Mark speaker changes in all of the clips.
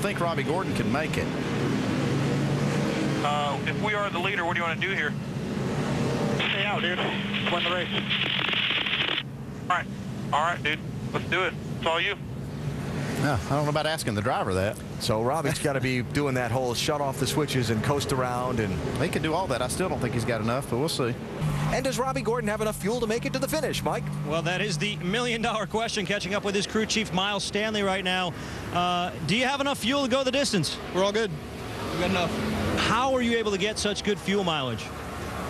Speaker 1: think Robby Gordon can make it.
Speaker 2: If we are the leader, what do you want to do here? Stay out, dude. Win the race. All right, dude. Let's do it. It's all you.
Speaker 1: Yeah, I don't know about asking the driver that.
Speaker 3: So Robby's got to be doing that whole shut off the switches and coast around, and
Speaker 1: he can do all that. I still don't think he's got enough, but we'll see.
Speaker 3: And does Robby Gordon have enough fuel to make it to the finish, Mike?
Speaker 4: Well, that is the million-dollar question, catching up with his crew chief, Miles Stanley, right now. Do you have enough fuel to go the distance?
Speaker 5: We're all good. We got enough.
Speaker 4: How are you able to get such good fuel mileage?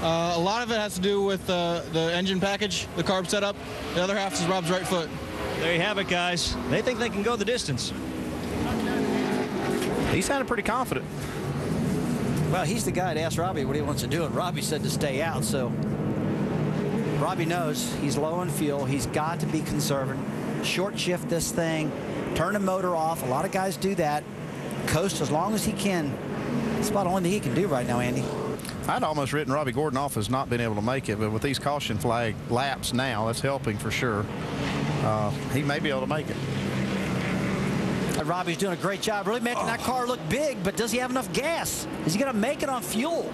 Speaker 5: A lot of it has to do with the engine package, the carb setup. The other half is Rob's right foot.
Speaker 4: There you have it, guys. They think they can go the distance.
Speaker 1: He sounded pretty confident.
Speaker 6: Well, he's the guy to ask Robby what he wants to do, and Robby said to stay out, so Robby knows he's low on fuel. He's got to be conservative. Short shift this thing, turn the motor off. A lot of guys do that. Coast as long as he can. That's about the only thing he can do right now, Andy.
Speaker 1: I'd almost written Robby Gordon off as not being able to make it, but with these caution flag laps now, that's helping for sure. He may be able to make it.
Speaker 6: Robby's doing a great job really making that car look big, but does he have enough gas? Is he going to make it on fuel?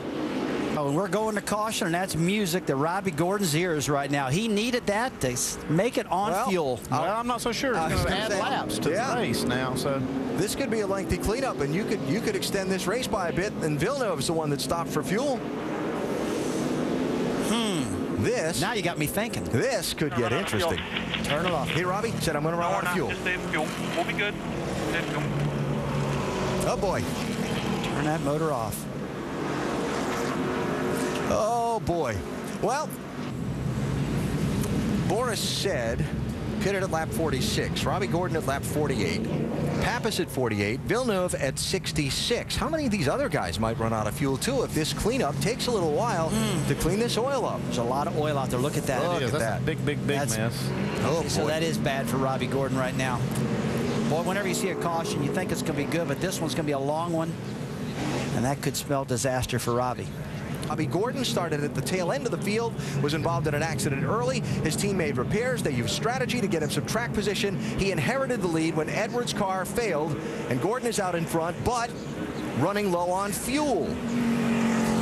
Speaker 6: Oh, and we're going to caution, and that's music to Robby Gordon's ears right now. He needed that to make it on fuel.
Speaker 1: Well, I'm not so sure. He's going to add laps to the race now, so
Speaker 3: this could be a lengthy cleanup, and you could extend this race by a bit. And Villeneuve's the one that stopped for fuel. This.
Speaker 6: Now you got me thinking.
Speaker 3: This could get interesting.
Speaker 6: Turn it off.
Speaker 3: Hey, Robby said I'm going to run out of fuel.
Speaker 2: Just save fuel. We'll be good. Save fuel.
Speaker 3: Oh boy.
Speaker 6: Turn that motor off.
Speaker 3: Oh boy. Well, Boris said pitted at lap 46. Robby Gordon at lap 48. Pappas at 48. Villeneuve at 66. How many of these other guys might run out of fuel too if this cleanup takes a little while to clean this oil up?
Speaker 6: There's a lot of oil out there. Look at that.
Speaker 3: Look at that.
Speaker 1: A big mess.
Speaker 3: Oh,
Speaker 6: so
Speaker 3: boy.
Speaker 6: that is bad for Robby Gordon right now. Boy, whenever you see a caution, you think it's going to be good, but this one's going to be a long one, and that could spell disaster for Robby.
Speaker 3: Robby Gordon started at the tail end of the field, was involved in an accident early. His team made repairs. They used strategy to get him some track position. He inherited the lead when Edwards' car failed, and Gordon is out in front, but running low on fuel.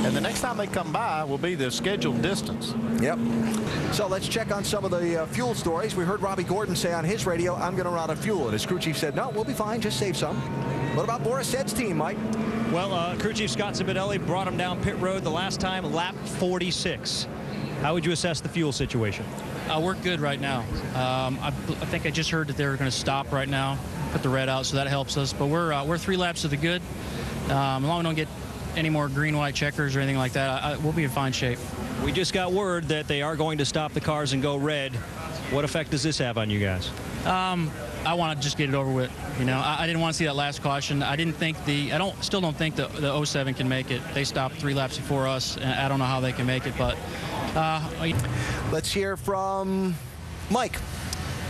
Speaker 1: And the next time they come by will be the scheduled distance.
Speaker 3: Yep. So let's check on some of the fuel stories. We heard Robby Gordon say on his radio, I'm going to run out of fuel. And his crew chief said, no, we'll be fine. Just save some. What about Boris Said's team, Mike?
Speaker 4: Well, crew chief Scott Cibidelli brought him down pit road the last time, lap 46. How would you assess the fuel situation?
Speaker 7: We're good right now. I think I just heard that they're going to stop right now, put the red out, so that helps us. But we're 3 laps to the good. As long as we don't get any more green-white checkers or anything like that, we'll be in fine shape.
Speaker 4: We just got word that they are going to stop the cars and go red. What effect does this have on you guys?
Speaker 7: I want to just get it over with. You know, I didn't want to see that last caution. I didn't think still don't think the 07 can make it. They stopped 3 laps before us, and I don't know how they can make it, but
Speaker 3: let's hear from Mike.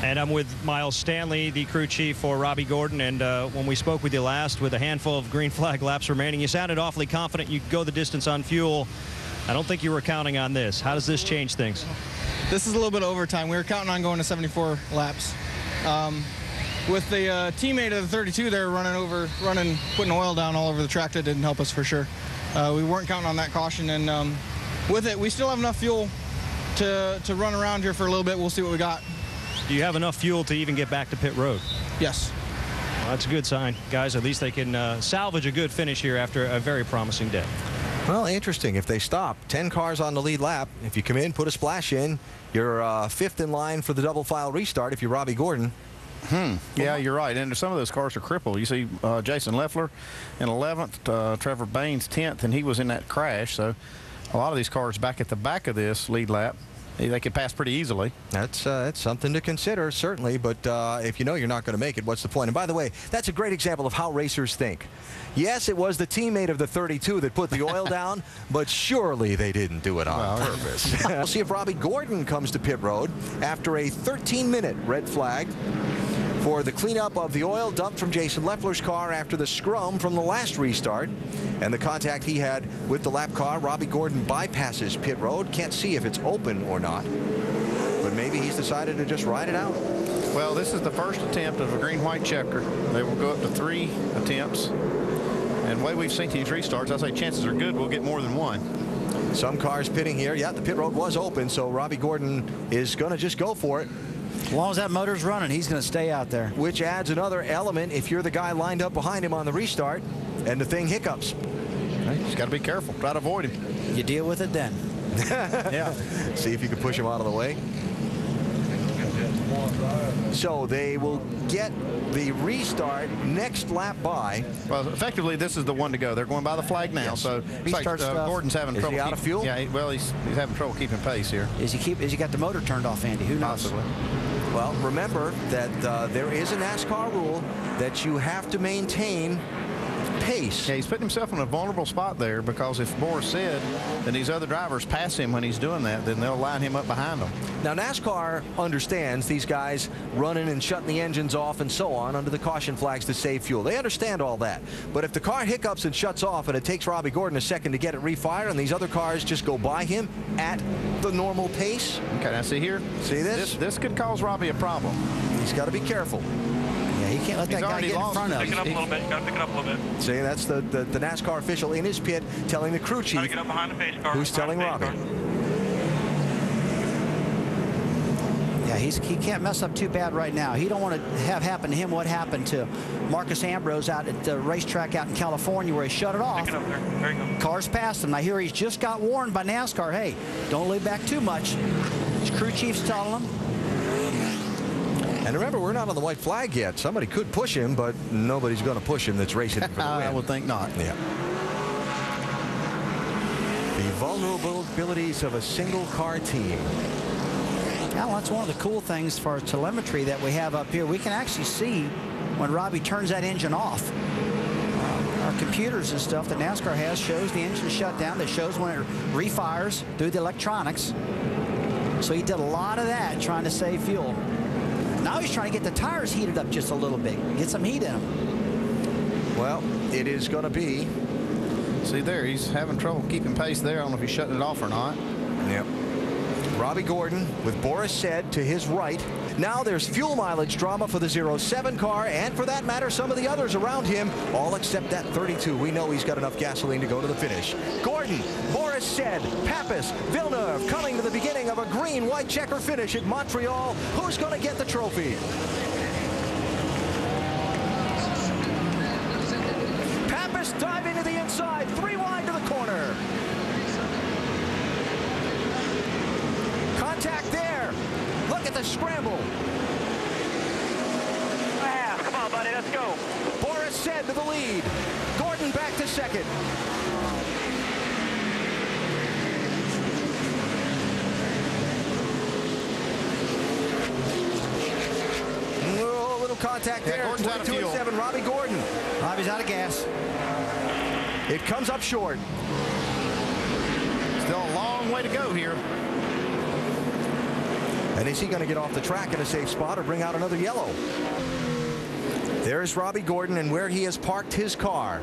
Speaker 4: And I'm with Miles Stanley, the crew chief for Robby Gordon. And when we spoke with you last with a handful of green flag laps remaining, you sounded awfully confident you could go the distance on fuel. I don't think you were counting on this. How does this change things?
Speaker 5: This is a little bit of overtime. We were counting on going to 74 laps. With the teammate of the 32 there putting oil down all over the track, that didn't help us for sure. We weren't counting on that caution, and with it, we still have enough fuel to run around here for a little bit. We'll see what we got.
Speaker 4: Do you have enough fuel to even get back to pit road?
Speaker 5: Yes.
Speaker 4: Well, that's a good sign. Guys, at least they can salvage a good finish here after a very promising day.
Speaker 3: Well, interesting. If they stop, 10 cars on the lead lap. If you come in, put a splash in, you're 5th in line for the double file restart if you're Robby Gordon.
Speaker 1: Yeah, you're right. And some of those cars are crippled. You see Jason Leffler in 11th, Trevor Baines 10th, and he was in that crash. So a lot of these cars back at the back of this lead lap, they could pass pretty easily.
Speaker 3: That's something to consider, certainly. But if you know you're not going to make it, what's the point? And by the way, that's a great example of how racers think. Yes, it was the teammate of the 32 that put the oil down, but surely they didn't do it on purpose. We'll see if Robby Gordon comes to pit road after a 13-minute red flag for the cleanup of the oil dumped from Jason Leffler's car after the scrum from the last restart. And the contact he had with the lap car, Robby Gordon bypasses pit road. Can't see if it's open or not, but maybe he's decided to just ride it out.
Speaker 1: Well, this is the first attempt of a green-white checker. They will go up to 3 attempts. And the way we've seen these restarts, I say chances are good we'll get more than one.
Speaker 3: Some cars pitting here. Yeah, the pit road was open, so Robby Gordon is going to just go for it.
Speaker 6: As long as that motor's running, he's going to stay out there.
Speaker 3: Which adds another element if you're the guy lined up behind him on the restart and the thing hiccups.
Speaker 1: Just got to be careful. Try to avoid him.
Speaker 6: You deal with it then.
Speaker 3: Yeah. See if you can push him out of the way. So they will get the restart next lap by.
Speaker 1: Well, effectively, this is the one to go. They're going by the flag now.
Speaker 3: Yes.
Speaker 1: So Gordon's having trouble.
Speaker 3: Is he out of fuel?
Speaker 1: Yeah, he's having trouble keeping pace here.
Speaker 6: Is he got the motor turned off, Andy? Who knows?
Speaker 1: Possibly.
Speaker 3: Well, remember that there is a NASCAR rule that you have to maintain pace.
Speaker 1: Yeah, he's putting himself in a vulnerable spot there because if Boris said and these other drivers pass him when he's doing that, then they'll line him up behind them.
Speaker 3: Now, NASCAR understands these guys running and shutting the engines off and so on under the caution flags to save fuel. They understand all that. But if the car hiccups and shuts off and it takes Robby Gordon a second to get it refired and these other cars just go by him at the normal pace.
Speaker 1: Okay, now see here?
Speaker 3: See this?
Speaker 1: This could cause Robby a problem.
Speaker 3: He's got to be careful.
Speaker 6: Yeah, he can't let that guy get in front of him.
Speaker 2: Pick it up a little bit. Got to pick it up a little bit.
Speaker 3: See, that's the NASCAR official in his pit telling the crew chief.
Speaker 2: Got to get up behind the pace car.
Speaker 3: Who's telling Robby?
Speaker 6: Yeah, he can't mess up too bad right now. He don't want to have happen to him what happened to Marcus Ambrose out at the racetrack out in California where he shut it off.
Speaker 2: Pick it up there. There you go.
Speaker 6: Cars past him. I hear he's just got warned by NASCAR. Hey, don't lay back too much. His crew chief's telling him.
Speaker 3: And remember, we're not on the white flag yet. Somebody could push him, but nobody's going to push him that's racing for the win.
Speaker 1: I would think not.
Speaker 3: Yeah. The vulnerabilities of a single car team.
Speaker 6: Now, that's one of the cool things for telemetry that we have up here. We can actually see when Robby turns that engine off. Our computers and stuff that NASCAR has shows the engine shut down. That shows when it refires through the electronics. So he did a lot of that trying to save fuel. Now he's trying to get the tires heated up just a little bit. Get some heat in them.
Speaker 3: Well, it is going to be.
Speaker 1: See there, he's having trouble keeping pace there. I don't know if he's shutting it off or not.
Speaker 3: Yep. Robby Gordon with Boris Said to his right. Now there's fuel mileage drama for the 07 car, and for that matter, some of the others around him, all except that 32. We know he's got enough gasoline to go to the finish. Gordon, Boris Said, Pappas, Villeneuve coming to the beginning of a green-white checker finish at Montreal. Who's going to get the trophy? Pappas diving to the inside, 3 wide to the corner. Contact there. Look at the scramble.
Speaker 2: Come on, buddy. Let's go.
Speaker 3: Boris Said to the lead. Gordon back to second. Oh, little contact there.
Speaker 1: Gordon's out of
Speaker 3: 22
Speaker 1: fuel.
Speaker 3: and 7. Robby Gordon.
Speaker 6: Robby's out of gas.
Speaker 3: It comes up short.
Speaker 1: Still a long way to go here.
Speaker 3: And is he going to get off the track in a safe spot or bring out another yellow? There's Robby Gordon and where he has parked his car.